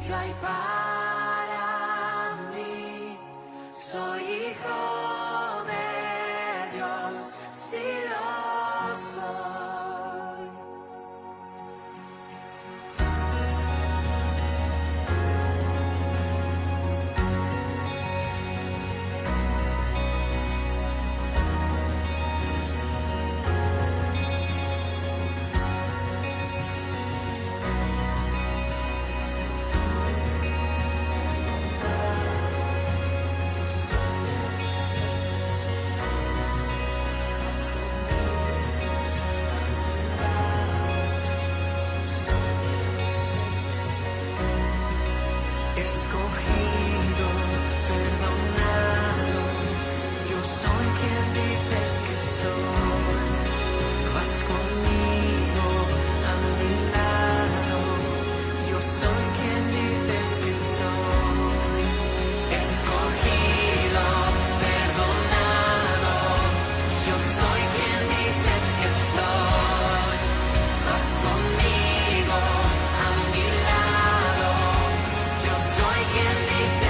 sitio hay para mí. Soy hijo de Dios, sí lo soy. Escogido, perdonado, yo soy quien dices que soy. Vas conmigo a mi lado, yo soy quien dices que soy. Escogido, perdonado, yo soy quien dices que soy. Vas conmigo a mi lado, yo soy quien dice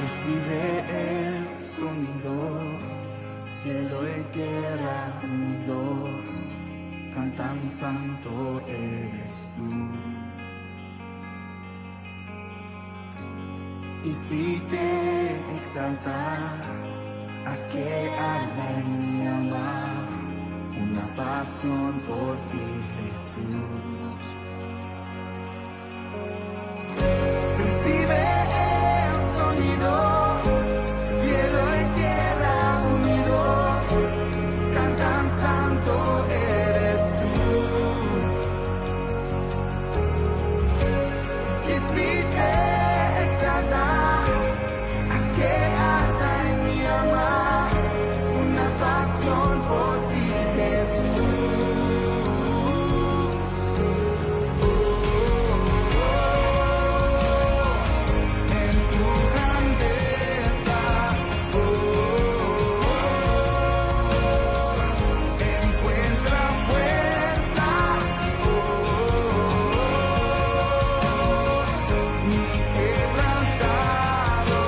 Recibe el sonido, cielo y tierra unidos, cantan santo eres tú. Y si te exalta, haz que arda en mi alma una pasión por ti, Jesús. Recibe el sonido, cielo y tierra unidos, cantan santo eres tú. Y si te exalta, haz que arda en mi alma una pasión por ti, Jesús. En tu grandeza, encuentra fuerza, mi quebrantado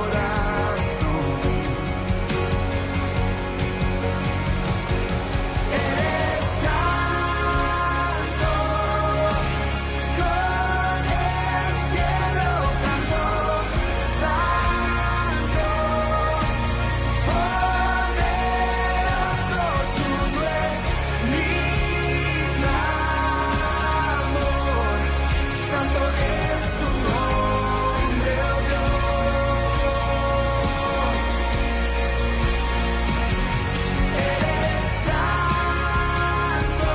corazón. Eres santo, con el cielo canto, santo, poderoso, tuyo es mi clamor, santo es tu nombre, oh Dios. Eres santo,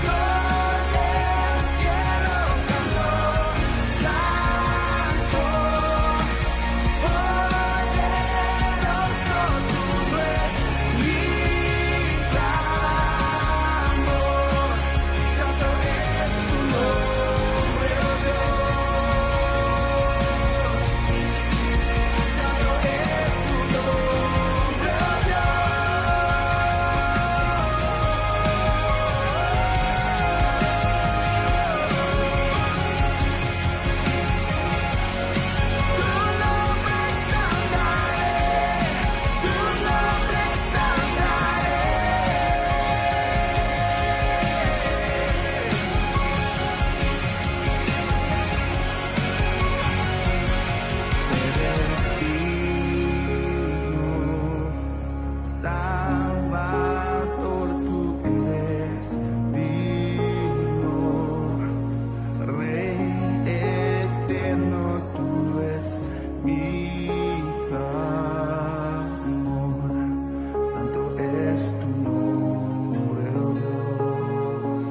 con el cielo canto, santo, poderoso, tuyo es mi clamor, santo es tu nombre, oh Dios, santo es tu nombre, oh Tu nombre exaltaré, tu nombre exaltaré. Eres digno, Salvador, tú eres digno, Rey eterno, tuyo es mi clamor, santo es tu nombre, oh Dios.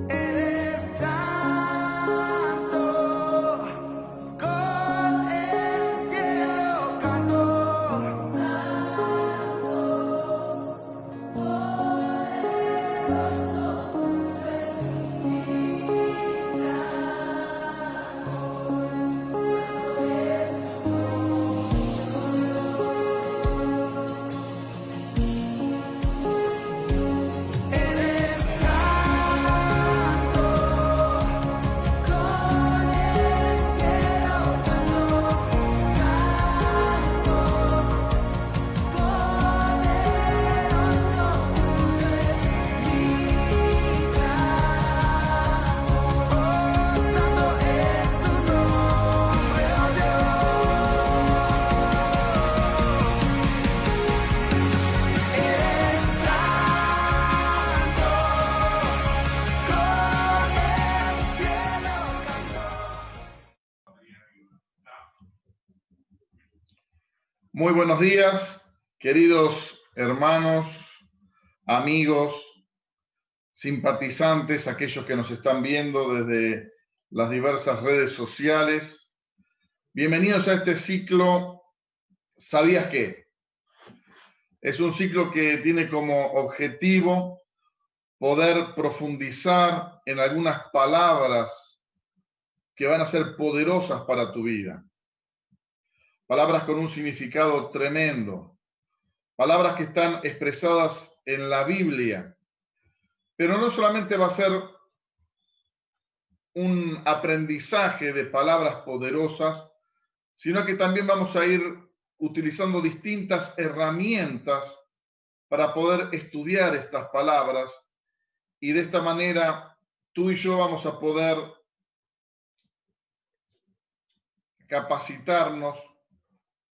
Eres santo, con el cielo canto, eres santo, con el cielo canto, santo, poderoso, tuyo es mi clamor. Oh, santo es tu nombre, oh Dios. Eres santo, con el cielo canto. Muy buenos días, queridos hermanos, amigos, simpatizantes, aquellos que nos están viendo desde las diversas redes sociales. Bienvenidos a este ciclo ¿Sabías qué? Es un ciclo que tiene como objetivo poder profundizar en algunas palabras que van a ser poderosas para tu vida. Palabras con un significado tremendo. Palabras que están expresadas en la Biblia. Pero no solamente va a ser un aprendizaje de palabras poderosas, sino que también vamos a ir utilizando distintas herramientas para poder estudiar estas palabras y de esta manera tú y yo vamos a poder capacitarnos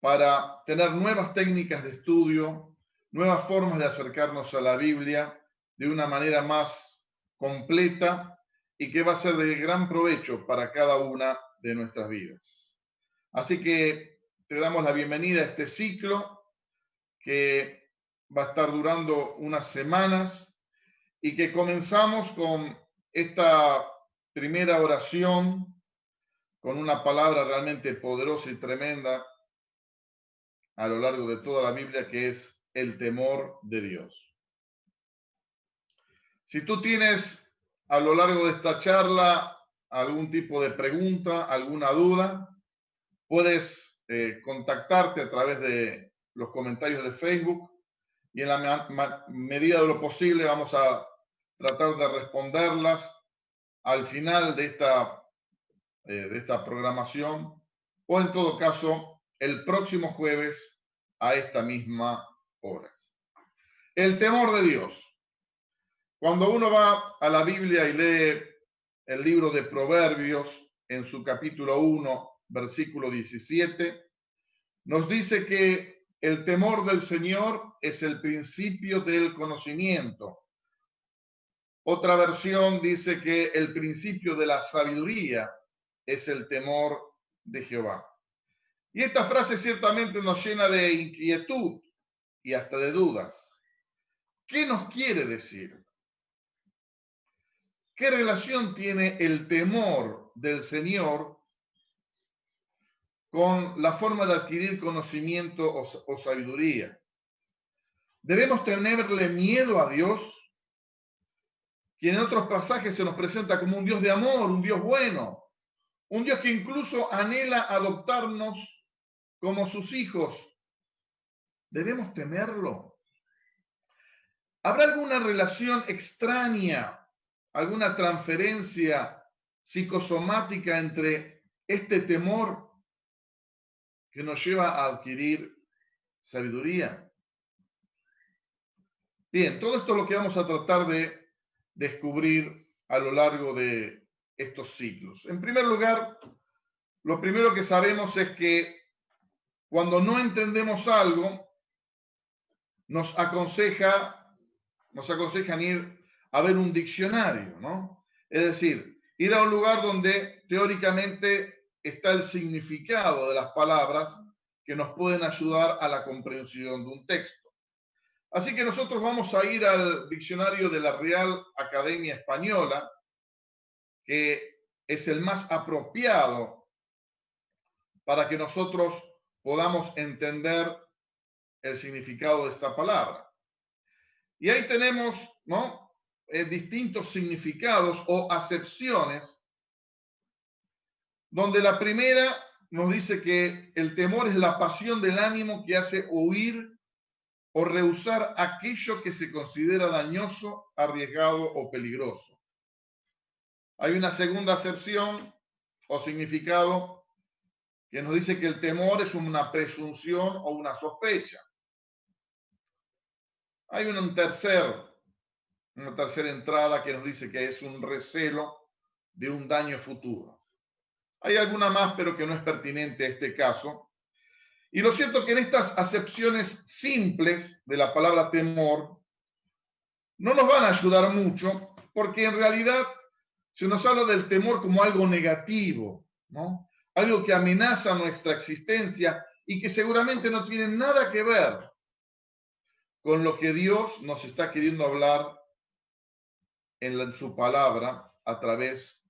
para tener nuevas técnicas de estudio, nuevas formas de acercarnos a la Biblia de una manera más completa y que va a ser de gran provecho para cada una de nuestras vidas. Así que te damos la bienvenida a este ciclo que va a estar durando unas semanas y que comenzamos con esta primera oración, con una palabra realmente poderosa y tremenda a lo largo de toda la Biblia, que es el temor de Dios. Si tú tienes a lo largo de esta charla algún tipo de pregunta, alguna duda, puedes contactarte a través de los comentarios de Facebook y en la medida de lo posible vamos a tratar de responderlas al final de esta programación o en todo caso el próximo jueves a esta misma hora. El temor de Dios. Cuando uno va a la Biblia y lee el libro de Proverbios en su capítulo 1, versículo 17, nos dice que el temor del Señor es el principio del conocimiento. Otra versión dice que el principio de la sabiduría es el temor de Jehová. Y esta frase ciertamente nos llena de inquietud y hasta de dudas. ¿Qué nos quiere decir? ¿Qué relación tiene el temor del Señor con la forma de adquirir conocimiento o sabiduría? ¿Debemos tenerle miedo a Dios, quien en otros pasajes se nos presenta como un Dios de amor, un Dios bueno, un Dios que incluso anhela adoptarnos como sus hijos? ¿Debemos temerlo? ¿Habrá alguna relación extraña, alguna transferencia psicosomática entre este temor que nos lleva a adquirir sabiduría? Bien, todo esto es lo que vamos a tratar de descubrir a lo largo de estos ciclos. En primer lugar, lo primero que sabemos es que cuando no entendemos algo, nos aconsejan ir a ver un diccionario, ¿no? Es decir, ir a un lugar donde teóricamente está el significado de las palabras que nos pueden ayudar a la comprensión de un texto. Así que nosotros vamos a ir al diccionario de la Real Academia Española, que es el más apropiado para que nosotros podamos entender el significado de esta palabra. Y ahí tenemos, ¿no?, distintos significados o acepciones, donde la primera nos dice que el temor es la pasión del ánimo que hace huir o rehusar aquello que se considera dañoso, arriesgado o peligroso. Hay una segunda acepción o significado que nos dice que el temor es una presunción o una sospecha. Hay una tercera entrada que nos dice que es un recelo de un daño futuro. Hay alguna más, pero que no es pertinente a este caso. Y lo cierto es que en estas acepciones simples de la palabra temor no nos van a ayudar mucho, porque en realidad se nos habla del temor como algo negativo, ¿no? Algo que amenaza nuestra existencia y que seguramente no tiene nada que ver con lo que Dios nos está queriendo hablar en su palabra a través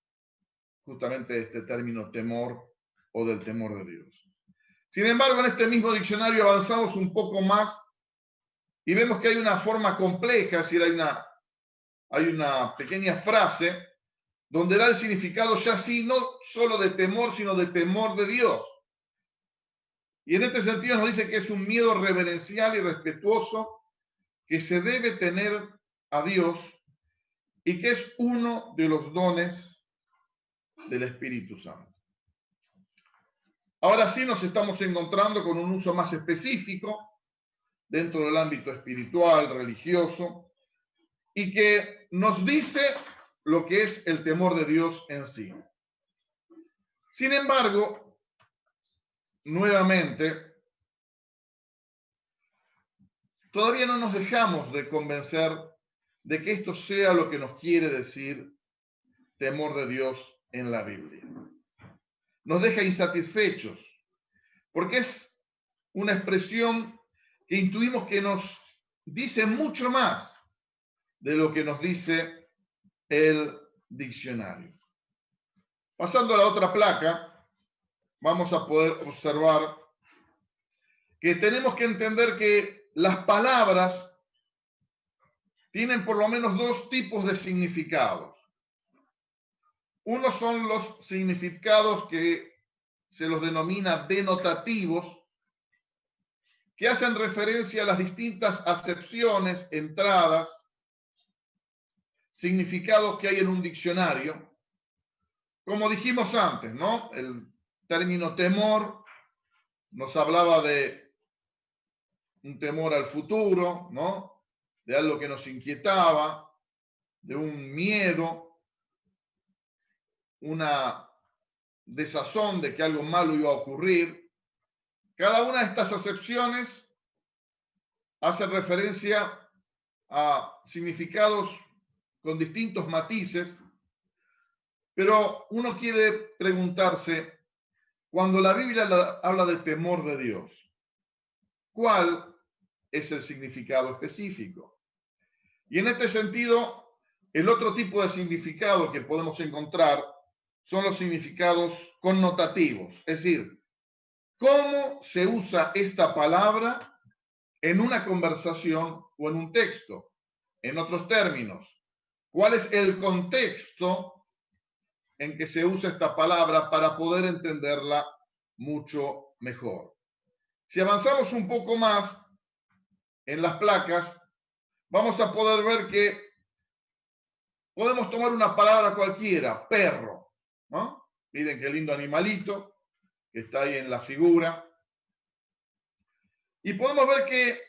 justamente de este término temor o del temor de Dios. Sin embargo, en este mismo diccionario avanzamos un poco más y vemos que hay una forma compleja, es decir, hay una pequeña frase donde da el significado ya sí, no solo de temor, sino de temor de Dios. Y en este sentido nos dice que es un miedo reverencial y respetuoso que se debe tener a Dios y que es uno de los dones del Espíritu Santo. Ahora sí nos estamos encontrando con un uso más específico dentro del ámbito espiritual, religioso, y que nos dice lo que es el temor de Dios en sí. Sin embargo, nuevamente, todavía no nos dejamos de convencer de que esto sea lo que nos quiere decir temor de Dios en la Biblia. Nos deja insatisfechos, porque es una expresión que intuimos que nos dice mucho más de lo que nos dice el diccionario. Pasando a la otra placa, vamos a poder observar que tenemos que entender que las palabras tienen por lo menos dos tipos de significados. Uno son los significados que se los denomina denotativos, que hacen referencia a las distintas acepciones, entradas, significados que hay en un diccionario. Como dijimos antes, ¿no? El término temor nos hablaba de un temor al futuro, ¿no? De algo que nos inquietaba, de un miedo, una desazón de que algo malo iba a ocurrir. Cada una de estas acepciones hace referencia a significados con distintos matices, pero uno quiere preguntarse, cuando la Biblia habla de temor de Dios, ¿cuál es el significado específico? Y en este sentido, el otro tipo de significado que podemos encontrar son los significados connotativos, es decir, cómo se usa esta palabra en una conversación o en un texto. En otros términos, ¿cuál es el contexto en que se usa esta palabra para poder entenderla mucho mejor? Si avanzamos un poco más en las placas, vamos a poder ver que podemos tomar una palabra cualquiera, perro, ¿no? Miren qué lindo animalito que está ahí en la figura. Y podemos ver que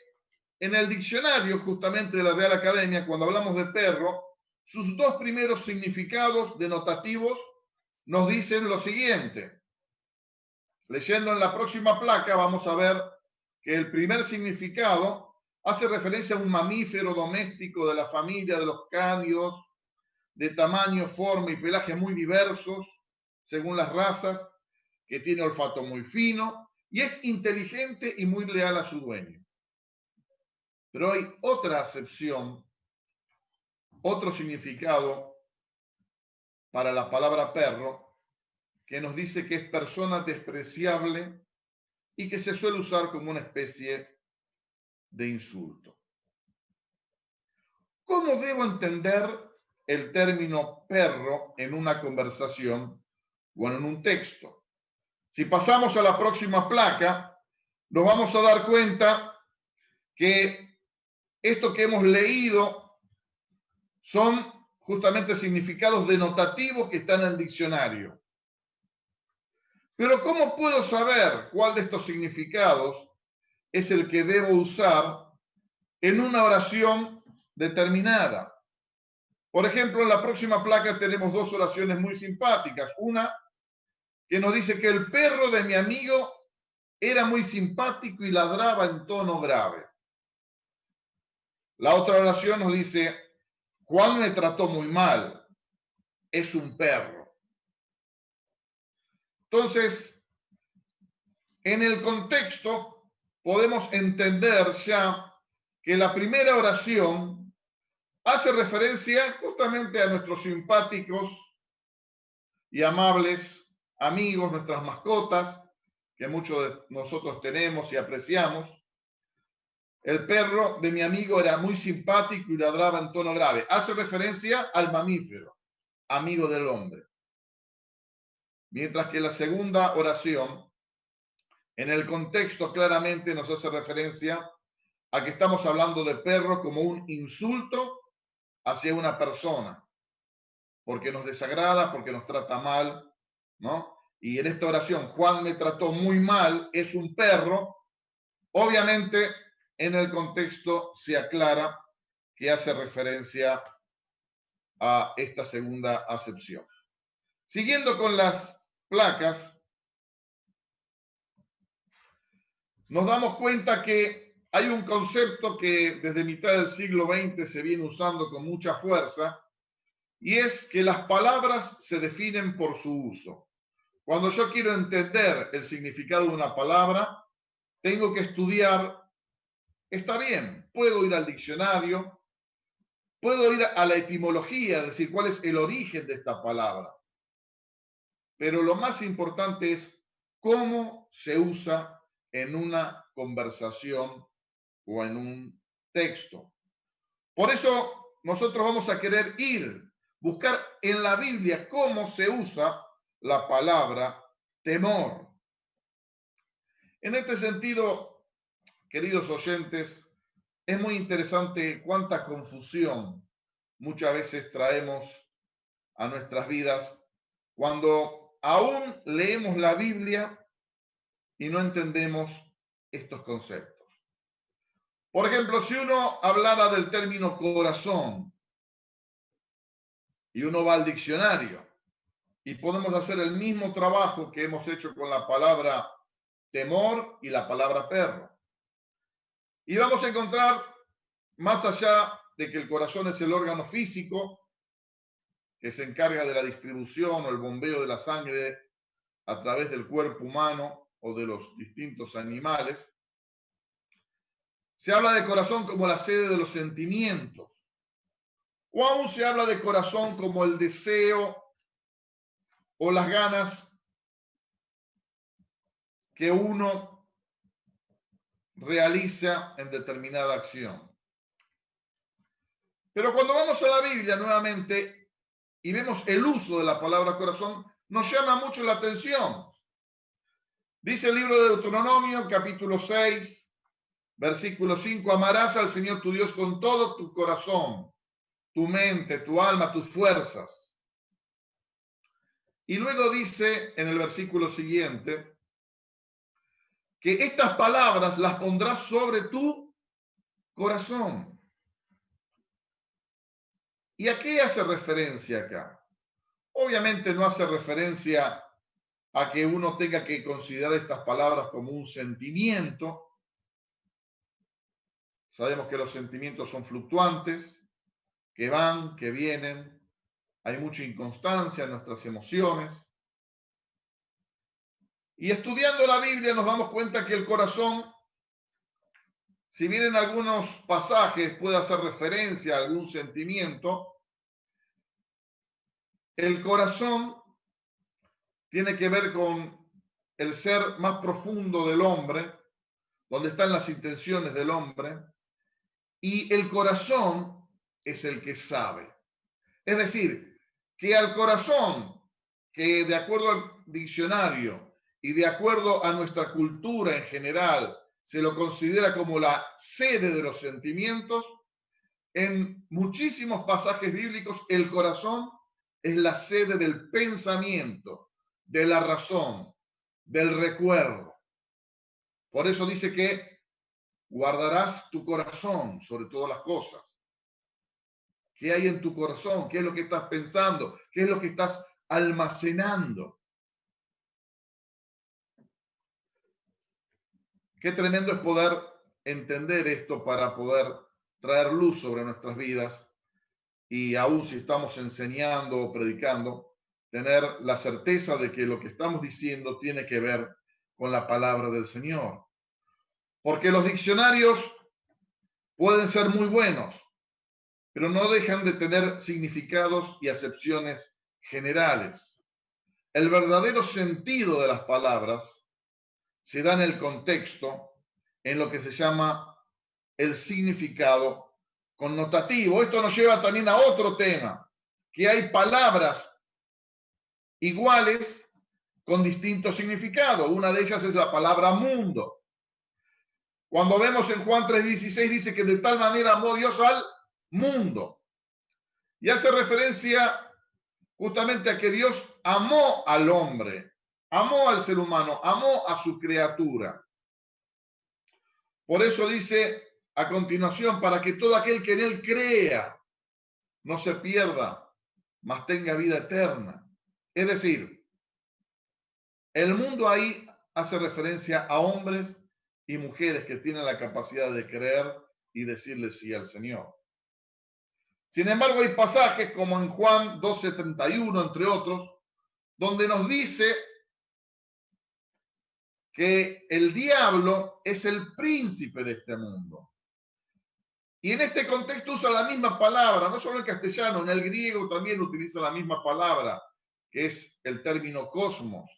en el diccionario justamente de la Real Academia, cuando hablamos de perro, sus dos primeros significados denotativos nos dicen lo siguiente. Leyendo en la próxima placa vamos a ver que el primer significado hace referencia a un mamífero doméstico de la familia de los cánidos, de tamaño, forma y pelaje muy diversos, según las razas, que tiene olfato muy fino y es inteligente y muy leal a su dueño. Pero hay otra acepción, otro significado para la palabra perro, que nos dice que es persona despreciable y que se suele usar como una especie de insulto. ¿Cómo debo entender el término perro en una conversación o en un texto? Si pasamos a la próxima placa, nos vamos a dar cuenta que esto que hemos leído son justamente significados denotativos que están en el diccionario. Pero ¿cómo puedo saber cuál de estos significados es el que debo usar en una oración determinada? Por ejemplo, en la próxima placa tenemos dos oraciones muy simpáticas. Una que nos dice que el perro de mi amigo era muy simpático y ladraba en tono grave. La otra oración nos dice, Juan me trató muy mal, es un perro. Entonces, en el contexto podemos entender ya que la primera oración hace referencia justamente a nuestros simpáticos y amables amigos, nuestras mascotas, que muchos de nosotros tenemos y apreciamos. El perro de mi amigo era muy simpático y ladraba en tono grave. Hace referencia al mamífero, amigo del hombre. Mientras que la segunda oración, en el contexto claramente nos hace referencia a que estamos hablando de perro como un insulto hacia una persona, porque nos desagrada, porque nos trata mal, ¿no? Y en esta oración, Juan me trató muy mal, es un perro. Obviamente, en el contexto se aclara que hace referencia a esta segunda acepción. Siguiendo con las placas, nos damos cuenta que hay un concepto que desde mitad del siglo XX se viene usando con mucha fuerza, y es que las palabras se definen por su uso. Cuando yo quiero entender el significado de una palabra, tengo que estudiar. Está bien, puedo ir al diccionario, puedo ir a la etimología, es decir, cuál es el origen de esta palabra. Pero lo más importante es cómo se usa en una conversación o en un texto. Por eso nosotros vamos a querer buscar en la Biblia cómo se usa la palabra temor. En este sentido, queridos oyentes, es muy interesante cuánta confusión muchas veces traemos a nuestras vidas cuando aún leemos la Biblia y no entendemos estos conceptos. Por ejemplo, si uno hablara del término corazón y uno va al diccionario y podemos hacer el mismo trabajo que hemos hecho con la palabra temor y la palabra perro. Y vamos a encontrar, más allá de que el corazón es el órgano físico que se encarga de la distribución o el bombeo de la sangre a través del cuerpo humano o de los distintos animales, se habla de corazón como la sede de los sentimientos, o aún se habla de corazón como el deseo o las ganas que uno realiza en determinada acción. Pero cuando vamos a la Biblia nuevamente y vemos el uso de la palabra corazón, nos llama mucho la atención. Dice el libro de Deuteronomio, capítulo 6, versículo 5, amarás al Señor tu Dios con todo tu corazón, tu mente, tu alma, tus fuerzas. Y luego dice en el versículo siguiente que estas palabras las pondrás sobre tu corazón. ¿Y a qué hace referencia acá? Obviamente no hace referencia a que uno tenga que considerar estas palabras como un sentimiento. Sabemos que los sentimientos son fluctuantes, que van, que vienen. Hay mucha inconstancia en nuestras emociones. Y estudiando la Biblia nos damos cuenta que el corazón, si bien en algunos pasajes puede hacer referencia a algún sentimiento, el corazón tiene que ver con el ser más profundo del hombre, donde están las intenciones del hombre, y el corazón es el que sabe. Es decir, que al corazón, que de acuerdo al diccionario y de acuerdo a nuestra cultura en general, se lo considera como la sede de los sentimientos, en muchísimos pasajes bíblicos el corazón es la sede del pensamiento, de la razón, del recuerdo. Por eso dice que guardarás tu corazón sobre todas las cosas. ¿Qué hay en tu corazón? ¿Qué es lo que estás pensando? ¿Qué es lo que estás almacenando? Qué tremendo es poder entender esto para poder traer luz sobre nuestras vidas y aún si estamos enseñando o predicando, tener la certeza de que lo que estamos diciendo tiene que ver con la palabra del Señor. Porque los diccionarios pueden ser muy buenos, pero no dejan de tener significados y acepciones generales. El verdadero sentido de las palabras se da en el contexto, en lo que se llama el significado connotativo. Esto nos lleva también a otro tema, que hay palabras iguales con distintos significados. Una de ellas es la palabra mundo. Cuando vemos en Juan 3:16 dice que de tal manera amó Dios al mundo. Y hace referencia justamente a que Dios amó al hombre, amó al ser humano, amó a su criatura. Por eso dice a continuación, para que todo aquel que en él crea no se pierda, mas tenga vida eterna. Es decir, el mundo ahí hace referencia a hombres y mujeres que tienen la capacidad de creer y decirle sí al Señor. Sin embargo, hay pasajes como en Juan 12:31, entre otros, donde nos dice que el diablo es el príncipe de este mundo. Y en este contexto usa la misma palabra, no solo en castellano, en el griego también utiliza la misma palabra, que es el término cosmos.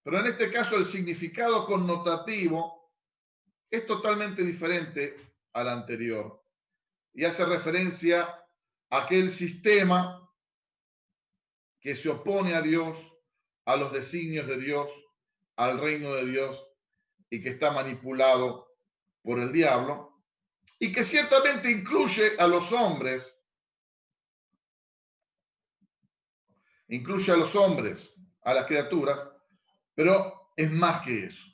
Pero en este caso el significado connotativo es totalmente diferente al anterior y hace referencia a aquel sistema que se opone a Dios, a los designios de Dios, al reino de Dios y que está manipulado por el diablo y que ciertamente incluye a los hombres, a las criaturas, pero es más que eso.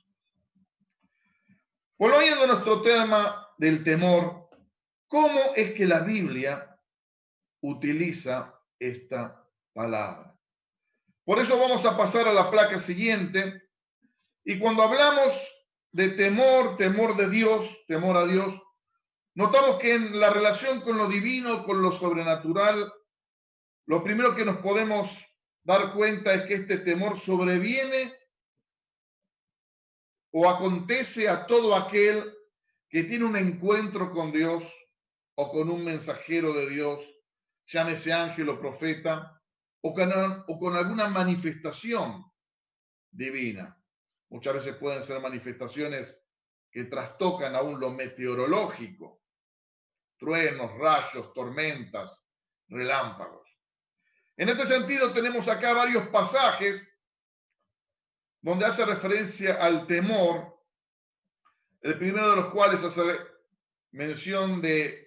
Volviendo a nuestro tema del temor, ¿cómo es que la Biblia utiliza esta palabra? Por eso vamos a pasar a la placa siguiente. Y cuando hablamos de temor, temor de Dios, temor a Dios, notamos que en la relación con lo divino, con lo sobrenatural, lo primero que nos podemos dar cuenta es que este temor sobreviene o acontece a todo aquel que tiene un encuentro con Dios o con un mensajero de Dios, llámese ángel o profeta, o con alguna manifestación divina. Muchas veces pueden ser manifestaciones que trastocan aún lo meteorológico, truenos, rayos, tormentas, relámpagos. En este sentido tenemos acá varios pasajes donde hace referencia al temor, el primero de los cuales hace mención de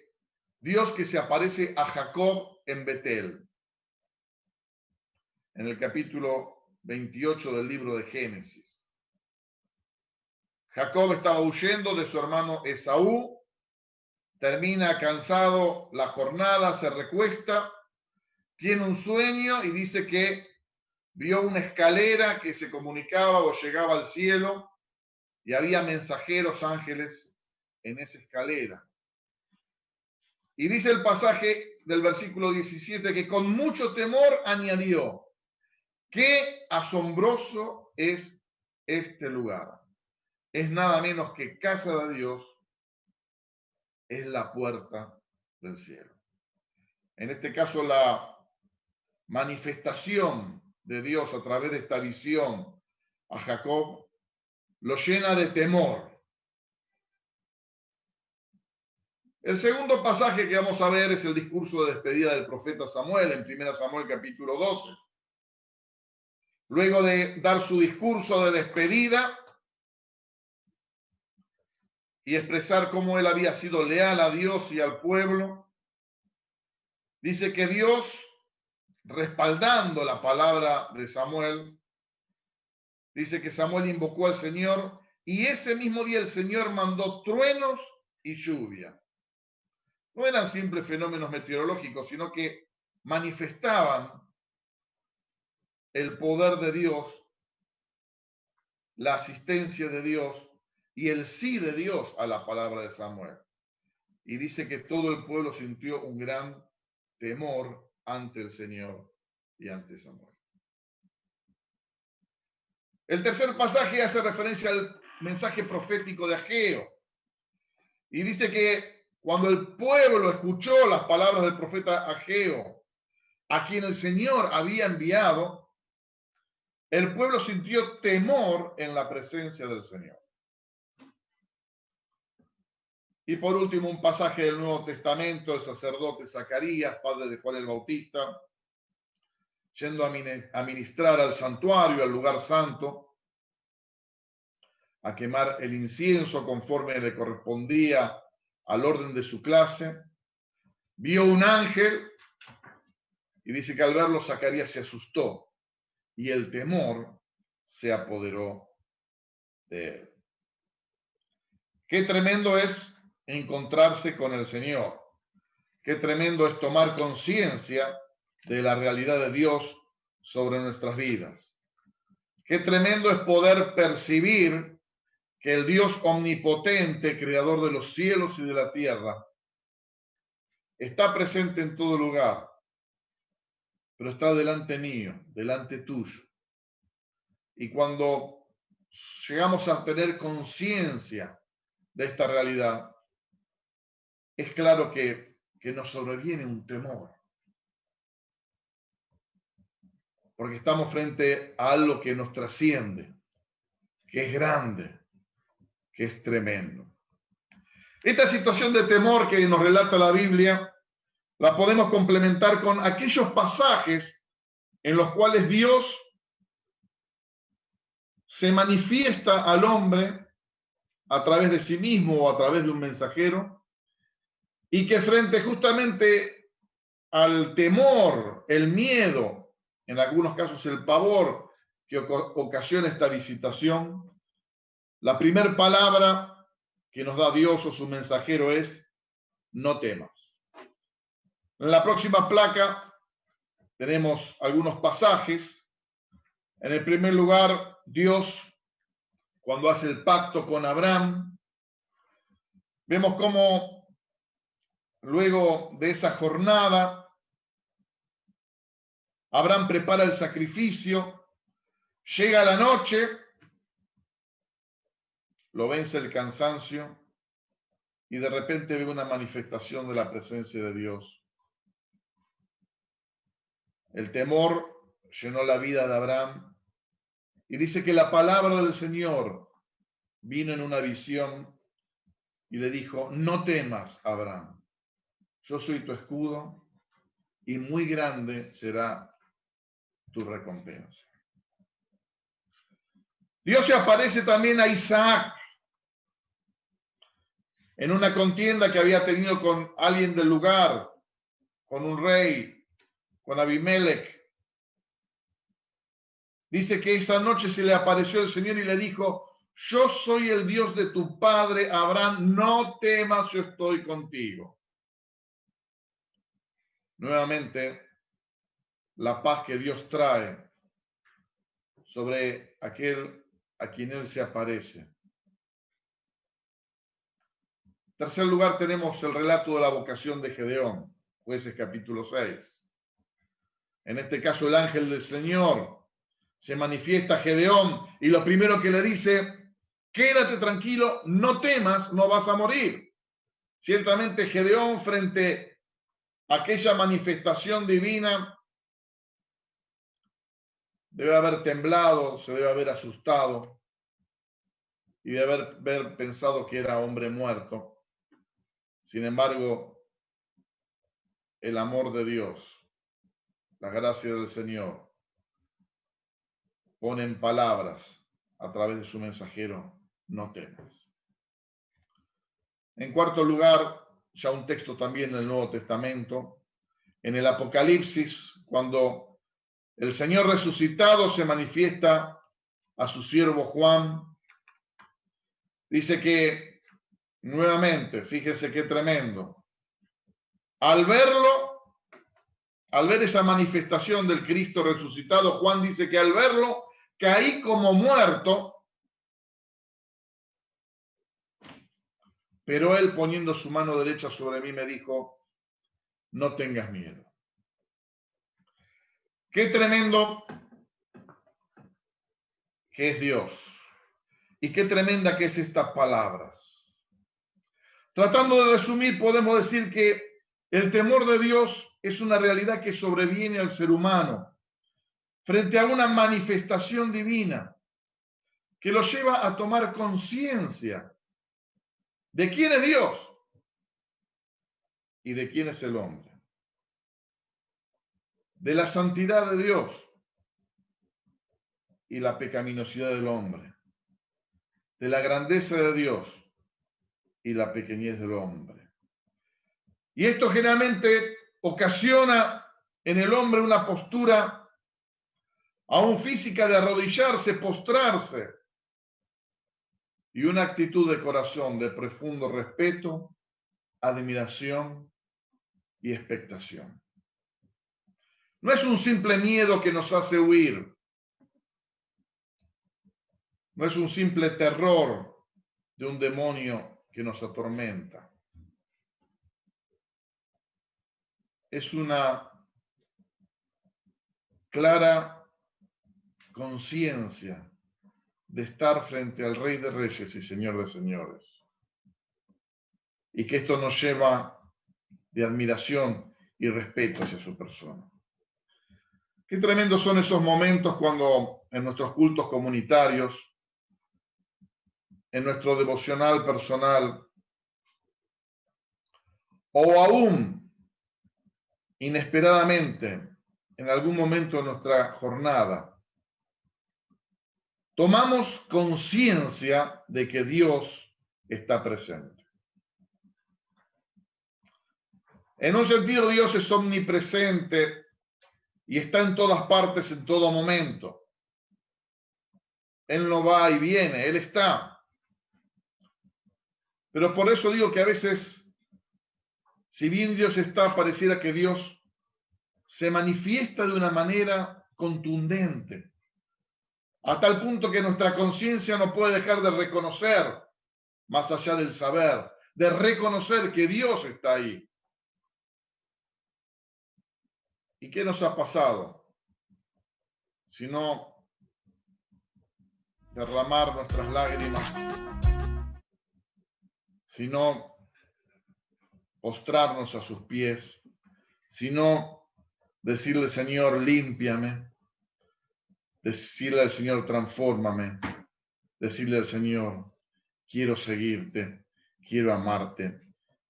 Dios que se aparece a Jacob en Betel, en el capítulo 28 del libro de Génesis. Jacob estaba huyendo de su hermano Esaú, termina cansado la jornada, se recuesta, tiene un sueño y dice que vio una escalera que se comunicaba o llegaba al cielo y había mensajeros ángeles en esa escalera. Y dice el pasaje del versículo 17 que con mucho temor añadió, qué asombroso es este lugar. Es nada menos que casa de Dios, es la puerta del cielo. En este caso, la manifestación de Dios a través de esta visión a Jacob lo llena de temor. El segundo pasaje que vamos a ver es el discurso de despedida del profeta Samuel en 1 Samuel capítulo 12. Luego de dar su discurso de despedida y expresar cómo él había sido leal a Dios y al pueblo, dice que Dios, respaldando la palabra de Samuel, dice que Samuel invocó al Señor y ese mismo día el Señor mandó truenos y lluvia. No eran simples fenómenos meteorológicos, sino que manifestaban el poder de Dios, la asistencia de Dios y el sí de Dios a la palabra de Samuel. Y dice que todo el pueblo sintió un gran temor ante el Señor y ante Samuel. El tercer pasaje hace referencia al mensaje profético de Ageo. Y dice que cuando el pueblo escuchó las palabras del profeta Ageo, a quien el Señor había enviado, el pueblo sintió temor en la presencia del Señor. Y por último, un pasaje del Nuevo Testamento, el sacerdote Zacarías, padre de Juan el Bautista, yendo a ministrar al santuario, al lugar santo, a quemar el incienso conforme le correspondía al orden de su clase, vio un ángel Y dice que al verlo Zacarías se asustó y el temor se apoderó de él. Qué tremendo es encontrarse con el Señor. Qué tremendo es tomar conciencia de la realidad de Dios sobre nuestras vidas. Qué tremendo es poder percibir que el Dios omnipotente, creador de los cielos y de la tierra, está presente en todo lugar, pero está delante mío, delante tuyo. Y cuando llegamos a tener conciencia de esta realidad, es claro que nos sobreviene un temor. Porque estamos frente a algo que nos trasciende, que es grande, que es tremendo. Esta situación de temor que nos relata la Biblia, la podemos complementar con aquellos pasajes en los cuales Dios se manifiesta al hombre a través de sí mismo o a través de un mensajero, y que frente justamente al temor, el miedo, en algunos casos el pavor que ocasiona esta visitación, la primera palabra que nos da Dios o su mensajero es: no temas. En la próxima placa tenemos algunos pasajes. En el primer lugar, Dios, cuando hace el pacto con Abraham, vemos cómo luego de esa jornada, Abraham prepara el sacrificio, llega la noche, lo vence el cansancio y de repente ve una manifestación de la presencia de Dios. El temor llenó la vida de Abraham y dice que la palabra del Señor vino en una visión y le dijo: no temas, Abraham, yo soy tu escudo y muy grande será tu recompensa. Dios se aparece también a Isaac en una contienda que había tenido con alguien del lugar, con un rey, con Abimelech. Dice que esa noche se le apareció el Señor y le dijo: yo soy el Dios de tu padre Abraham, no temas, yo estoy contigo. Nuevamente, la paz que Dios trae sobre aquel a quien Él se aparece. En tercer lugar, tenemos el relato de la vocación de Gedeón, Jueces capítulo 6. En este caso, el ángel del Señor se manifiesta a Gedeón y lo primero que le dice: quédate tranquilo, no temas, no vas a morir. Ciertamente Gedeón, frente a aquella manifestación divina, debe haber temblado, se debe haber asustado y debe haber pensado que era hombre muerto. Sin embargo, el amor de Dios, la gracia del Señor, pone en palabras a través de su mensajero: no temas. En cuarto lugar, ya un texto también del Nuevo Testamento, en el Apocalipsis, cuando el Señor resucitado se manifiesta a su siervo Juan, dice que nuevamente, fíjese qué tremendo, al ver esa manifestación del Cristo resucitado, Juan dice que al verlo caí como muerto, pero él, poniendo su mano derecha sobre mí, me dijo: no tengas miedo. Qué tremendo que es Dios y qué tremenda que es estas palabras. Tratando de resumir, podemos decir que el temor de Dios es una realidad que sobreviene al ser humano frente a una manifestación divina que lo lleva a tomar conciencia de quién es Dios y de quién es el hombre, de la santidad de Dios y la pecaminosidad del hombre, de la grandeza de Dios y la pequeñez del hombre. Y esto generalmente ocasiona en el hombre una postura aún física de arrodillarse, postrarse, y una actitud de corazón de profundo respeto, admiración y expectación. No es un simple miedo que nos hace huir. No es un simple terror de un demonio que nos atormenta. Es una clara conciencia de estar frente al Rey de Reyes y Señor de Señores. Y que esto nos lleva de admiración y respeto hacia su persona. Qué tremendos son esos momentos cuando en nuestros cultos comunitarios, en nuestro devocional personal, o aún inesperadamente en algún momento de nuestra jornada, tomamos conciencia de que Dios está presente. En un sentido, Dios es omnipresente y está en todas partes en todo momento. Él no va y viene, Él está. Pero por eso digo que a veces, si bien Dios está, pareciera que Dios se manifiesta de una manera contundente, a tal punto que nuestra conciencia no puede dejar de reconocer, más allá del saber, de reconocer que Dios está ahí. ¿Y qué nos ha pasado? Sino derramar nuestras lágrimas, sino postrarnos a sus pies, sino decirle, Señor, límpiame, decirle al Señor, transfórmame, decirle al Señor, quiero seguirte, quiero amarte,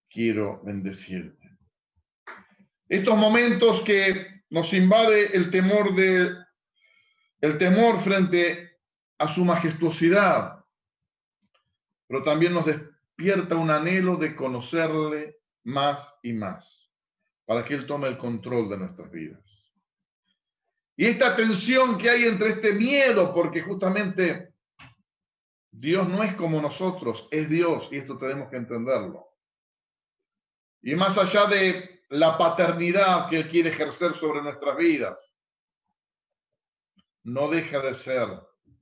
quiero bendecirte. Estos momentos que nos invade el temor frente a su majestuosidad, pero también nos despierta un anhelo de conocerle más y más, para que Él tome el control de nuestras vidas. Y esta tensión que hay entre este miedo, porque justamente Dios no es como nosotros, es Dios, y esto tenemos que entenderlo. Y más allá de la paternidad que Él quiere ejercer sobre nuestras vidas, no deja de ser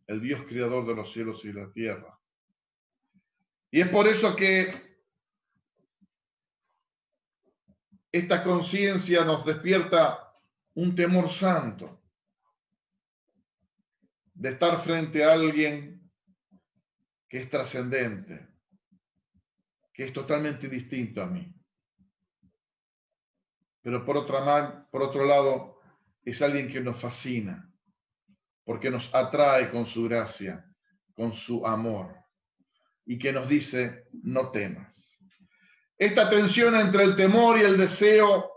el Dios creador de los cielos y la tierra. Y es por eso que esta conciencia nos despierta un temor santo de estar frente a alguien que es trascendente, que es totalmente distinto a mí. Pero por otro lado, es alguien que nos fascina, porque nos atrae con su gracia, con su amor, y que nos dice, no temas. Esta tensión entre el temor y el deseo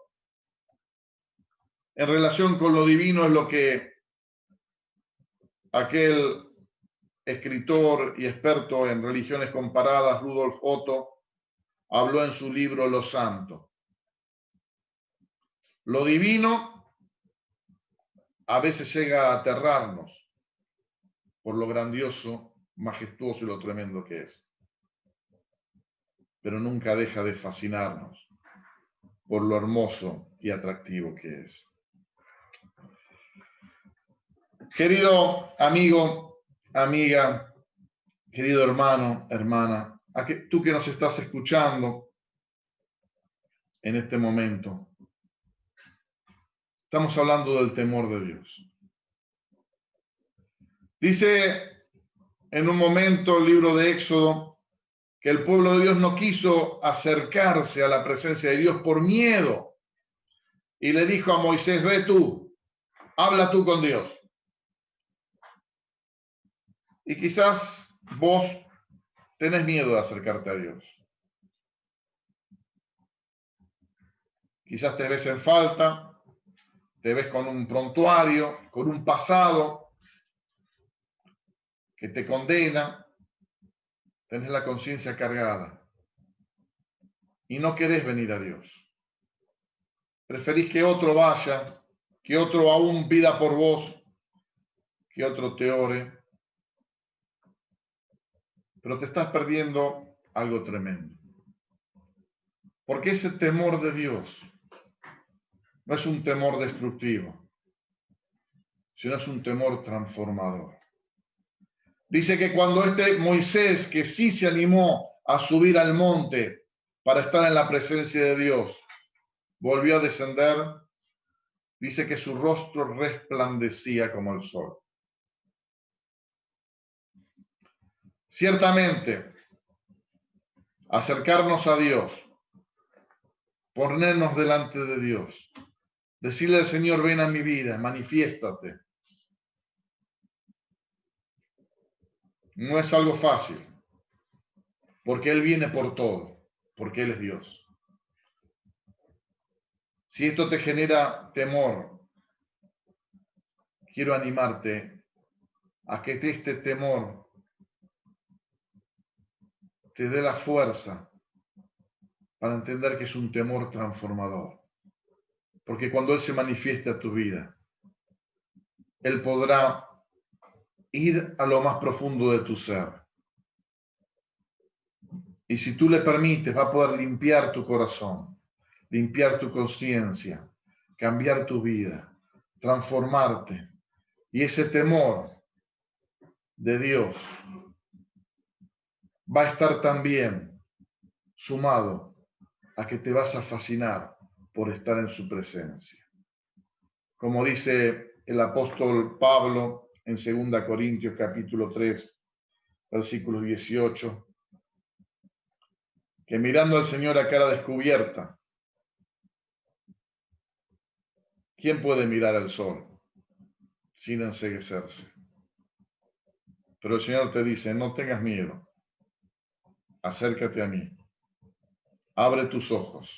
en relación con lo divino es lo que aquel escritor y experto en religiones comparadas, Rudolf Otto, habló en su libro Lo Santo. Lo divino a veces llega a aterrarnos por lo grandioso, majestuoso y lo tremendo que es. Pero nunca deja de fascinarnos por lo hermoso y atractivo que es. Querido amigo, amiga, querido hermano, hermana, tú que nos estás escuchando en este momento, estamos hablando del temor de Dios. Dice en un momento el libro de Éxodo que el pueblo de Dios no quiso acercarse a la presencia de Dios por miedo y le dijo a Moisés, ve tú, habla tú con Dios. Y quizás vos tenés miedo de acercarte a Dios. Quizás te ves en falta, te ves con un prontuario, con un pasado que te condena, tenés la conciencia cargada y no querés venir a Dios. Preferís que otro vaya que otro aún pida por vos, que otro te ore, pero te estás perdiendo algo tremendo. Porque ese temor de Dios no es un temor destructivo, sino es un temor transformador. Dice que cuando Moisés, que sí se animó a subir al monte para estar en la presencia de Dios, volvió a descender, dice que su rostro resplandecía como el sol. Ciertamente, acercarnos a Dios, ponernos delante de Dios, decirle al Señor, ven a mi vida, manifiéstate. No es algo fácil, porque Él viene por todo, porque Él es Dios. Si esto te genera temor, quiero animarte a que este temor te dé la fuerza para entender que es un temor transformador. Porque cuando Él se manifieste a tu vida, Él podrá ir a lo más profundo de tu ser. Y si tú le permites, va a poder limpiar tu corazón, limpiar tu conciencia, cambiar tu vida, transformarte. Y ese temor de Dios va a estar también sumado a que te vas a fascinar por estar en su presencia. Como dice el apóstol Pablo en 2 Corintios capítulo 3, versículo 18, que mirando al Señor a cara descubierta, ¿quién puede mirar al sol sin enceguecerse? Pero el Señor te dice, no tengas miedo, acércate a mí, abre tus ojos,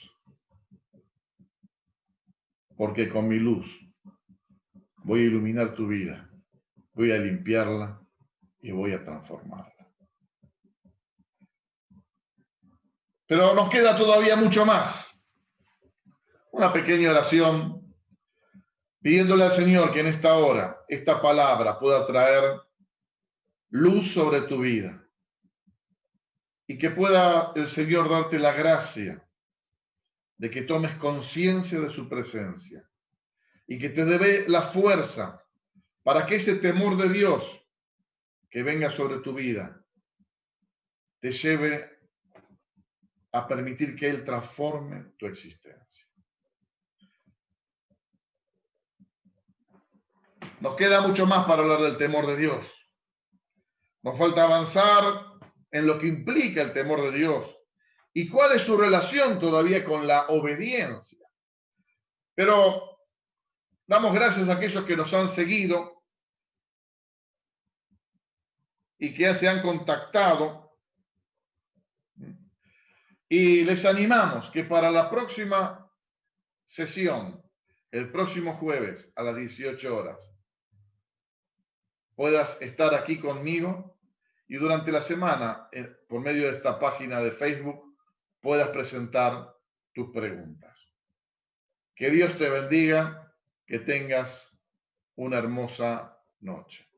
porque con mi luz voy a iluminar tu vida, voy a limpiarla y voy a transformarla. Pero nos queda todavía mucho más. Una pequeña oración pidiéndole al Señor que en esta hora, esta palabra pueda traer luz sobre tu vida y que pueda el Señor darte la gracia de que tomes conciencia de su presencia y que te dé la fuerza para que ese temor de Dios que venga sobre tu vida te lleve a permitir que Él transforme tu existencia. Nos queda mucho más para hablar del temor de Dios. Nos falta avanzar en lo que implica el temor de Dios y cuál es su relación todavía con la obediencia. Pero damos gracias a aquellos que nos han seguido y que ya se han contactado. Y les animamos que para la próxima sesión, el próximo jueves a las 18 horas, puedas estar aquí conmigo y durante la semana, por medio de esta página de Facebook, puedas presentar tus preguntas. Que Dios te bendiga, que tengas una hermosa noche.